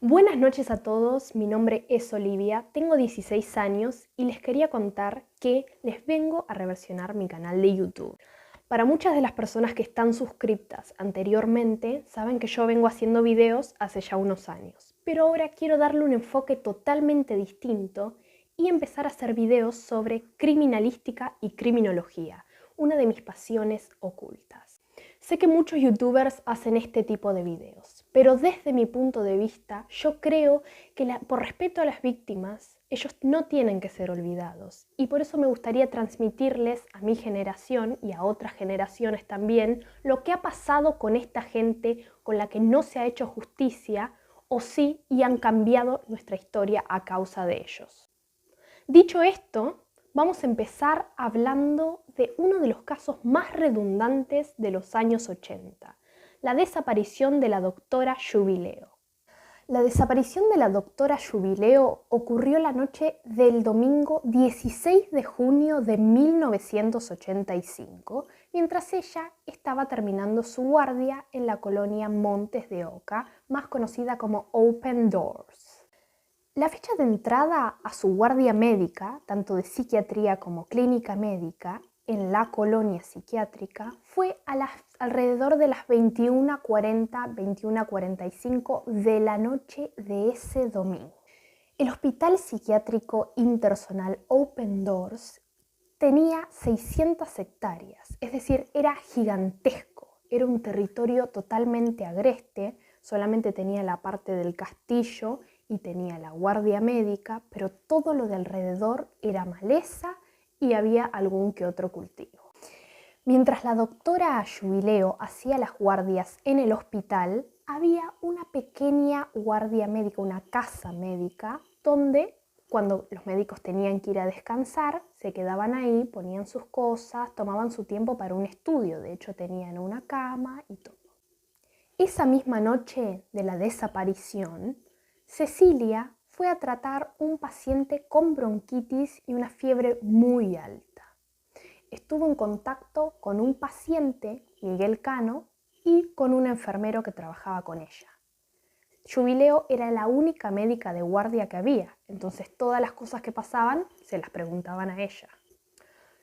Buenas noches a todos, mi nombre es Olivia, tengo 16 años y les quería contar que les vengo a reversionar mi canal de YouTube. Para muchas de las personas que están suscriptas anteriormente, saben que yo vengo haciendo videos hace ya unos años, pero ahora quiero darle un enfoque totalmente distinto y empezar a hacer videos sobre criminalística y criminología, una de mis pasiones ocultas. Sé que muchos youtubers hacen este tipo de videos, pero desde mi punto de vista, yo creo que por respeto a las víctimas, ellos no tienen que ser olvidados. Y por eso me gustaría transmitirles a mi generación y a otras generaciones también lo que ha pasado con esta gente con la que no se ha hecho justicia o sí y han cambiado nuestra historia a causa de ellos. Dicho esto, vamos a empezar hablando de uno de los casos más redundantes de los años 80, la desaparición de la doctora Jubileo. La desaparición de la doctora Jubileo ocurrió la noche del domingo 16 de junio de 1985, mientras ella estaba terminando su guardia en la colonia Montes de Oca, más conocida como Open Doors. La fecha de entrada a su guardia médica, tanto de psiquiatría como clínica médica, en la colonia psiquiátrica, fue alrededor de las 21:40, 21:45 de la noche de ese domingo. El Hospital Psiquiátrico Intersonal Open Doors tenía 600 hectáreas, es decir, era gigantesco, era un territorio totalmente agreste, solamente tenía la parte del castillo y tenía la guardia médica, pero todo lo de alrededor era maleza y había algún que otro cultivo. Mientras la doctora Jubileo hacía las guardias en el hospital, había una pequeña guardia médica, una casa médica, donde cuando los médicos tenían que ir a descansar, se quedaban ahí, ponían sus cosas, tomaban su tiempo para un estudio. De hecho, tenían una cama y todo. Esa misma noche de la desaparición, Cecilia fue a tratar un paciente con bronquitis y una fiebre muy alta. Estuvo en contacto con un paciente, Miguel Cano, y con un enfermero que trabajaba con ella. Jubileo era la única médica de guardia que había, entonces todas las cosas que pasaban se las preguntaban a ella.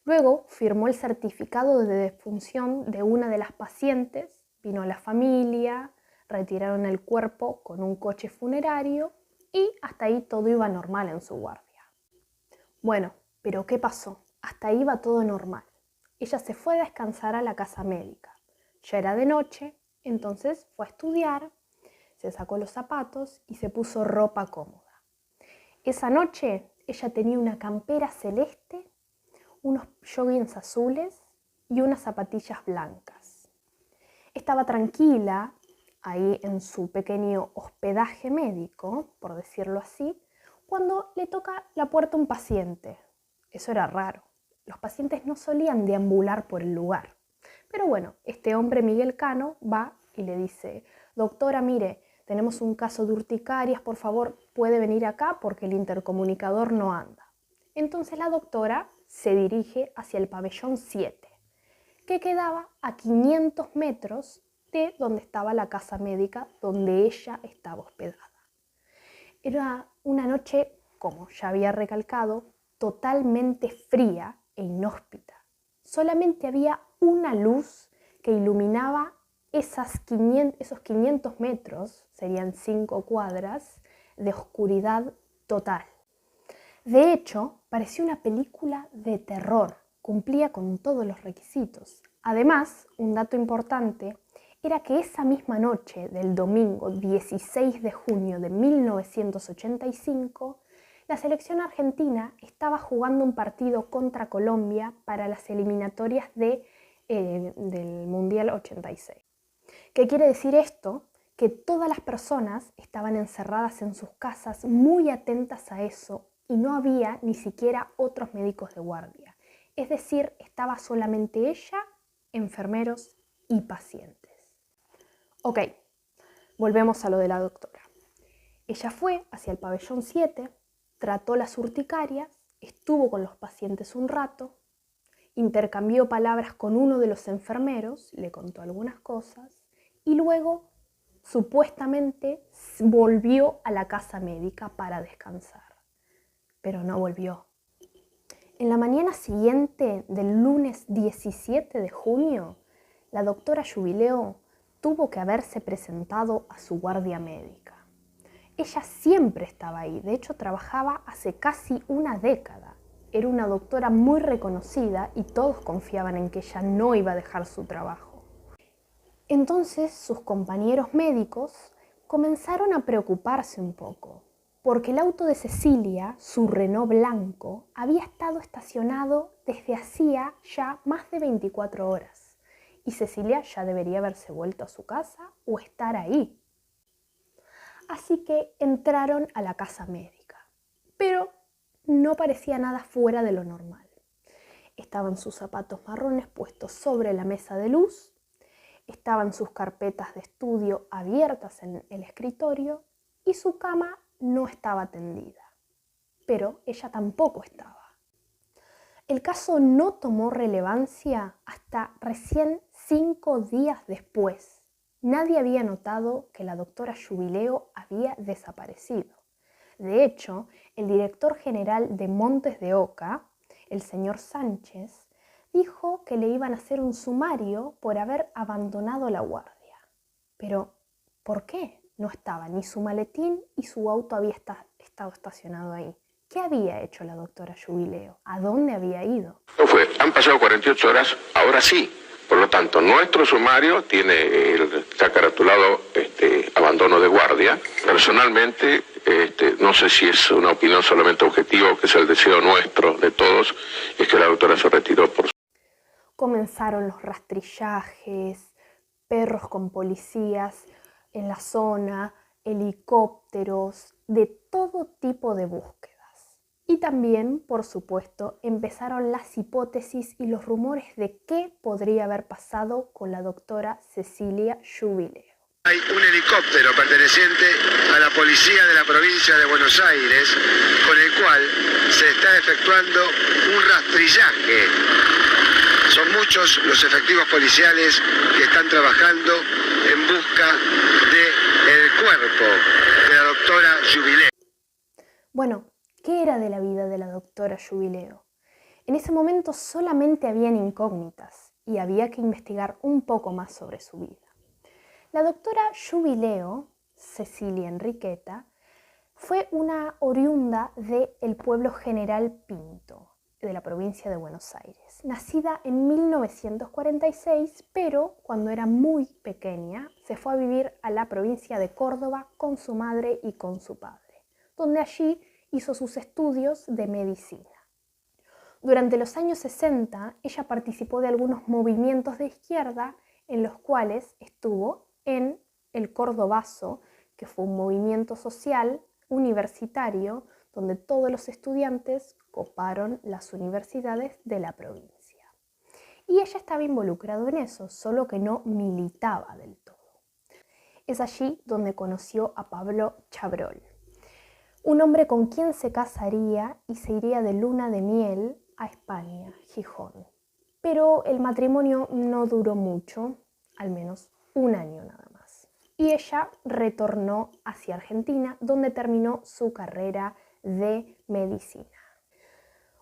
Luego firmó el certificado de defunción de una de las pacientes, vino la familia, retiraron el cuerpo con un coche funerario y hasta ahí todo iba normal en su guardia. Bueno, pero ¿qué pasó? Hasta ahí iba todo normal. Ella se fue a descansar a la casa médica. Ya era de noche, entonces fue a estudiar, se sacó los zapatos y se puso ropa cómoda. Esa noche ella tenía una campera celeste, unos joggings azules y unas zapatillas blancas. Estaba tranquila ahí en su pequeño hospedaje médico, por decirlo así, cuando le toca la puerta a un paciente. Eso era raro. Los pacientes no solían deambular por el lugar. Pero bueno, este hombre Miguel Cano va y le dice: doctora, mire, tenemos un caso de urticarias, por favor, puede venir acá porque el intercomunicador no anda. Entonces la doctora se dirige hacia el pabellón 7, que quedaba a 500 metros de donde estaba la casa médica donde ella estaba hospedada. Era una noche, como ya había recalcado, totalmente fría e inhóspita. Solamente había una luz que iluminaba esos 500 metros, serían 5 cuadras, de oscuridad total. De hecho, parecía una película de terror, cumplía con todos los requisitos. Además, un dato importante era que esa misma noche del domingo 16 de junio de 1985, la selección argentina estaba jugando un partido contra Colombia para las eliminatorias del Mundial 86. ¿Qué quiere decir esto? Que todas las personas estaban encerradas en sus casas muy atentas a eso y no había ni siquiera otros médicos de guardia. Es decir, estaba solamente ella, enfermeros y pacientes. Ok, volvemos a lo de la doctora. Ella fue hacia el pabellón 7, trató las urticarias, estuvo con los pacientes un rato, intercambió palabras con uno de los enfermeros, le contó algunas cosas y luego Supuestamente volvió a la casa médica para descansar, pero no volvió. En la mañana siguiente del lunes 17 de junio, la doctora Jubileo tuvo que haberse presentado a su guardia médica. Ella siempre estaba ahí, de hecho trabajaba hace casi una década. Era una doctora muy reconocida y todos confiaban en que ella no iba a dejar su trabajo. Entonces sus compañeros médicos comenzaron a preocuparse un poco, porque el auto de Cecilia, su Renault blanco, había estado estacionado desde hacía ya más de 24 horas y Cecilia ya debería haberse vuelto a su casa o estar ahí. Así que entraron a la casa médica, pero no parecía nada fuera de lo normal. Estaban sus zapatos marrones puestos sobre la mesa de luz, estaban sus carpetas de estudio abiertas en el escritorio y su cama no estaba tendida, pero ella tampoco estaba. El caso no tomó relevancia hasta recién 5 días después. Nadie había notado que la doctora Jubileo había desaparecido. De hecho, el director general de Montes de Oca, el señor Sánchez, dijo que le iban a hacer un sumario por haber abandonado la guardia. Pero, ¿por qué? No estaba ni su maletín y su auto había estado estacionado ahí. ¿Qué había hecho la doctora Jubileo? ¿A dónde había ido? Han pasado 48 horas, ahora sí. Por lo tanto, nuestro sumario está caratulado abandono de guardia. Personalmente, no sé si es una opinión solamente objetiva, que es el deseo nuestro de todos, es que la doctora se retiró por su... Comenzaron los rastrillajes, perros con policías en la zona, helicópteros, de todo tipo de búsquedas. Y también, por supuesto, empezaron las hipótesis y los rumores de qué podría haber pasado con la doctora Cecilia Jubileo. Hay un helicóptero perteneciente a la policía de la provincia de Buenos Aires, con el cual se está efectuando un rastrillaje. Son muchos los efectivos policiales que están trabajando en busca del cuerpo de la doctora Jubileo. Bueno, ¿qué era de la vida de la doctora Jubileo? En ese momento solamente habían incógnitas y había que investigar un poco más sobre su vida. La doctora Jubileo, Cecilia Enriqueta, fue una oriunda del pueblo General Pinto, de la provincia de Buenos Aires, nacida en 1946, pero cuando era muy pequeña se fue a vivir a la provincia de Córdoba con su madre y con su padre, donde allí hizo sus estudios de medicina. Durante los años 60, ella participó de algunos movimientos de izquierda en los cuales estuvo en el Cordobazo, que fue un movimiento social universitario donde todos los estudiantes coparon las universidades de la provincia. Y ella estaba involucrada en eso, solo que no militaba del todo. Es allí donde conoció a Pablo Chabrol, un hombre con quien se casaría y se iría de luna de miel a España, Gijón. Pero el matrimonio no duró mucho, al menos un año nada más. Y ella retornó hacia Argentina, donde terminó su carrera de medicina.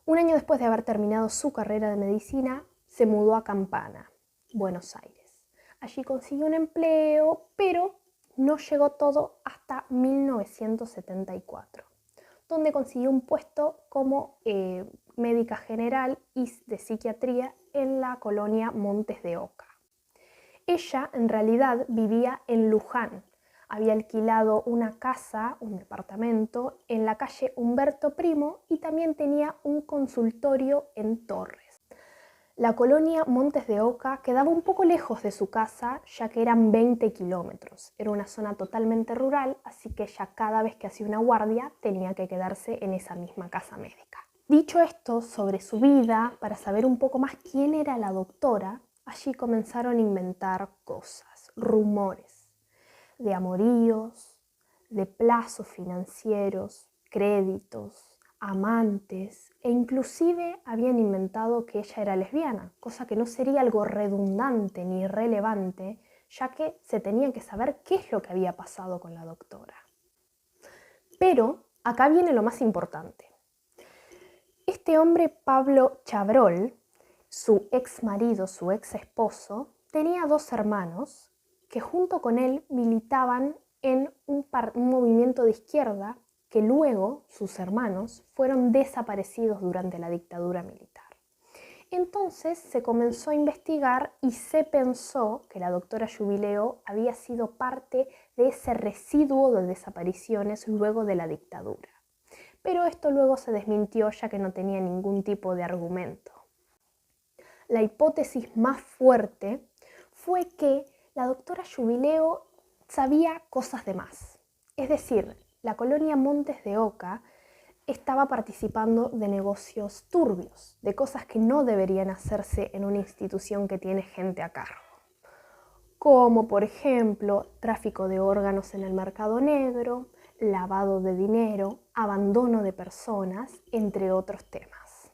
Un año después de haber terminado su carrera de medicina, se mudó a Campana, Buenos Aires. Allí consiguió un empleo, pero no llegó todo hasta 1974, donde consiguió un puesto como médica general y de psiquiatría en la colonia Montes de Oca. Ella en realidad vivía en Luján. Había alquilado una casa, un departamento, en la calle Humberto Primo y también tenía un consultorio en Torres. La colonia Montes de Oca quedaba un poco lejos de su casa, ya que eran 20 kilómetros. Era una zona totalmente rural, así que ella cada vez que hacía una guardia tenía que quedarse en esa misma casa médica. Dicho esto sobre su vida, para saber un poco más quién era la doctora, allí comenzaron a inventar cosas, rumores de amoríos, de plazos financieros, créditos, amantes, e inclusive habían inventado que ella era lesbiana, cosa que no sería algo redundante ni irrelevante, ya que se tenía que saber qué es lo que había pasado con la doctora. Pero acá viene lo más importante. Este hombre, Pablo Chabrol, su ex marido, su ex esposo, tenía 2 hermanos que junto con él militaban en un movimiento de izquierda que luego sus hermanos fueron desaparecidos durante la dictadura militar. Entonces se comenzó a investigar y se pensó que la doctora Jubileo había sido parte de ese residuo de desapariciones luego de la dictadura. Pero esto luego se desmintió ya que no tenía ningún tipo de argumento. La hipótesis más fuerte fue que la doctora Jubileo sabía cosas de más. Es decir, la colonia Montes de Oca estaba participando de negocios turbios, de cosas que no deberían hacerse en una institución que tiene gente a cargo, como por ejemplo tráfico de órganos en el mercado negro, lavado de dinero, abandono de personas, entre otros temas.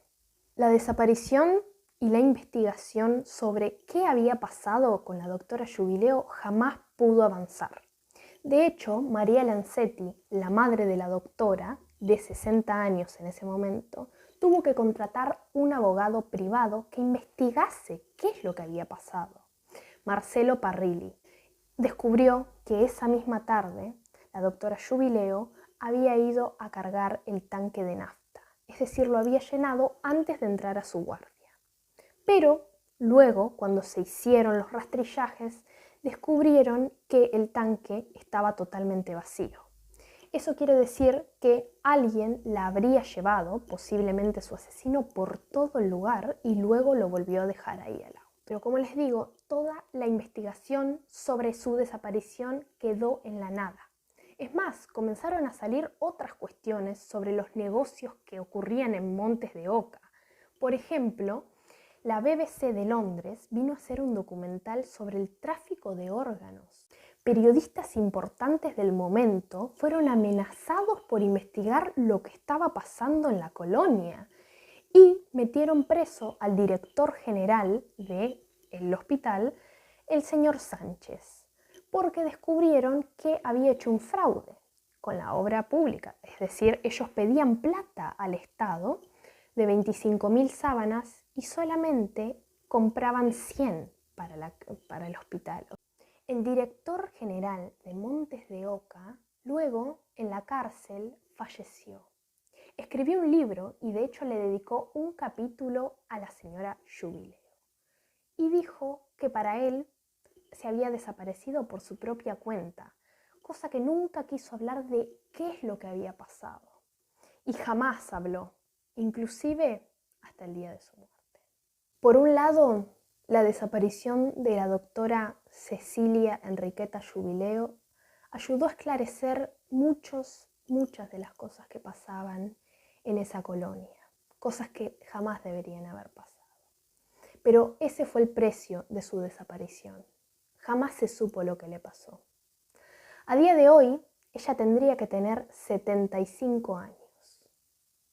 La desaparición y la investigación sobre qué había pasado con la doctora Jubileo jamás pudo avanzar. De hecho, María Lancetti, la madre de la doctora, de 60 años en ese momento, tuvo que contratar un abogado privado que investigase qué es lo que había pasado. Marcelo Parrilli descubrió que esa misma tarde la doctora Jubileo había ido a cargar el tanque de nafta, es decir, lo había llenado antes de entrar a su guardia. Pero luego, cuando se hicieron los rastrillajes, descubrieron que el tanque estaba totalmente vacío. Eso quiere decir que alguien la habría llevado, posiblemente su asesino, por todo el lugar y luego lo volvió a dejar ahí al agua. Pero como les digo, toda la investigación sobre su desaparición quedó en la nada. Es más, comenzaron a salir otras cuestiones sobre los negocios que ocurrían en Montes de Oca. Por ejemplo, la BBC de Londres vino a hacer un documental sobre el tráfico de órganos. Periodistas importantes del momento fueron amenazados por investigar lo que estaba pasando en la colonia y metieron preso al director general del hospital, el señor Sánchez, porque descubrieron que había hecho un fraude con la obra pública. Es decir, ellos pedían plata al Estado de 25.000 sábanas y solamente compraban 100 para el hospital. El director general de Montes de Oca, luego en la cárcel, falleció. Escribió un libro y de hecho le dedicó un capítulo a la señora Jubileo. Y dijo que para él se había desaparecido por su propia cuenta, cosa que nunca quiso hablar de qué es lo que había pasado. Y jamás habló, inclusive hasta el día de su muerte. Por un lado, la desaparición de la doctora Cecilia Enriqueta Jubileo ayudó a esclarecer muchas de las cosas que pasaban en esa colonia, cosas que jamás deberían haber pasado. Pero ese fue el precio de su desaparición. Jamás se supo lo que le pasó. A día de hoy, ella tendría que tener 75 años,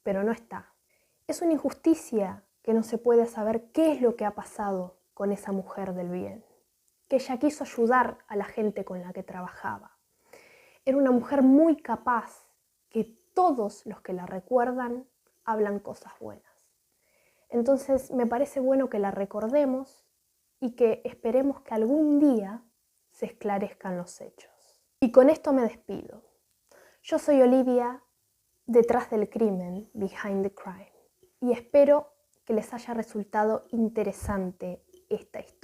pero no está. Es una injusticia que no se puede saber qué es lo que ha pasado con esa mujer del bien, que ella quiso ayudar a la gente con la que trabajaba. Era una mujer muy capaz, que todos los que la recuerdan hablan cosas buenas. Entonces me parece bueno que la recordemos y que esperemos que algún día se esclarezcan los hechos. Y con esto me despido. Yo soy Olivia, detrás del crimen, Behind the Crime, y espero que les haya resultado interesante esta historia.